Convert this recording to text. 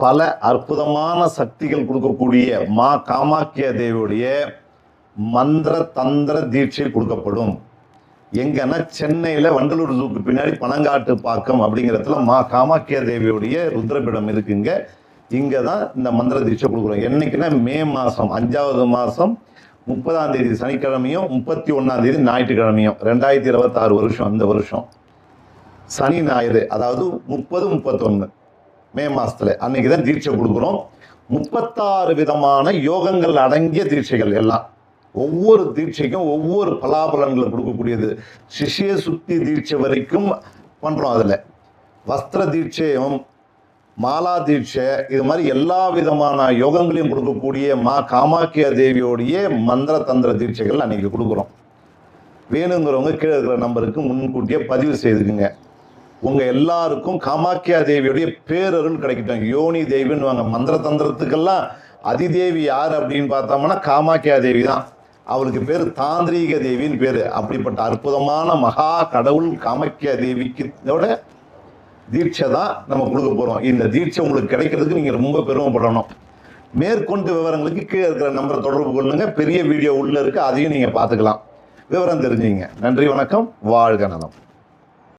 பல அற்புதமான சக்திகள் கொடுக்கக்கூடிய மா காமாக்கியா தேவியுடைய மந்திர தந்திர தீட்சை கொடுக்கப்படும். எங்கன்னா சென்னையில் வண்டலூர் ஜூக்கு பின்னாடி பனங்காட்டு பாக்கம் அப்படிங்கிறதுல மா காமாக்கியா தேவியுடைய ருத்ரபீடம் இருக்குங்க. இங்கே தான் இந்த மந்திர தீட்சை கொடுக்குறோம். என்னைக்குன்னா மே மாதம் 5வது மாதம் 30ஆம் தேதி சனிக்கிழமையும் 31ஆம் தேதி ஞாயிற்றுக்கிழமையும் 2026 வருஷம். அந்த வருஷம் சனி ஞாயிறு, அதாவது 30, 31 மே மாதத்தில் அன்னைக்கு தான் தீட்சை கொடுக்குறோம். 36 விதமான யோகங்கள் அடங்கிய தீட்சைகள் எல்லாம். ஒவ்வொரு தீட்சைக்கும் ஒவ்வொரு பலாபலன்களை கொடுக்கக்கூடியது. சிஷ்ய சுத்தி தீட்சை வரைக்கும் பண்ணுறோம். அதில் வஸ்திர தீட்சையும் மாலா தீட்சை, இது மாதிரி எல்லா விதமான யோகங்களையும் கொடுக்கக்கூடிய மா காமாக்கியா தேவியோடைய மந்திர தந்திர தீட்சைகள் அன்னைக்கு கொடுக்குறோம். வேணுங்கிறவங்க கீழே இருக்கிற நம்பருக்கு முன்கூட்டியே பதிவு செய்துக்குங்க. உங்கள் எல்லாருக்கும் காமாக்கியா தேவியோடைய பேரருள் கிடைக்கட்டும். யோனி தேவின்னு வாங்க. மந்திர தந்திரத்துக்கெல்லாம் அதிதேவி யார் அப்படின்னு பார்த்தோம்னா காமாக்கியா தேவி தான். அவளுக்கு பேர் தாந்திரீக தேவின்னு பேர். அப்படிப்பட்ட அற்புதமான மகா கடவுள் காமாக்கியா தேவிக்கோட தீட்சை தான் நம்ம கொடுக்க போகிறோம். இந்த தீட்சை உங்களுக்கு கிடைக்கிறதுக்கு நீங்கள் ரொம்ப பெருமைப்படணும். மேற்கொண்டு விவரங்களுக்கு கீழே இருக்கிற நம்பரை தொடர்பு கொள்ளுங்க. பெரிய வீடியோ உள்ளே இருக்குது, அதையும் நீங்கள் பார்த்துக்கலாம். விவரம் தெரிஞ்சுங்க. நன்றி, வணக்கம், வாழ்க நலம்.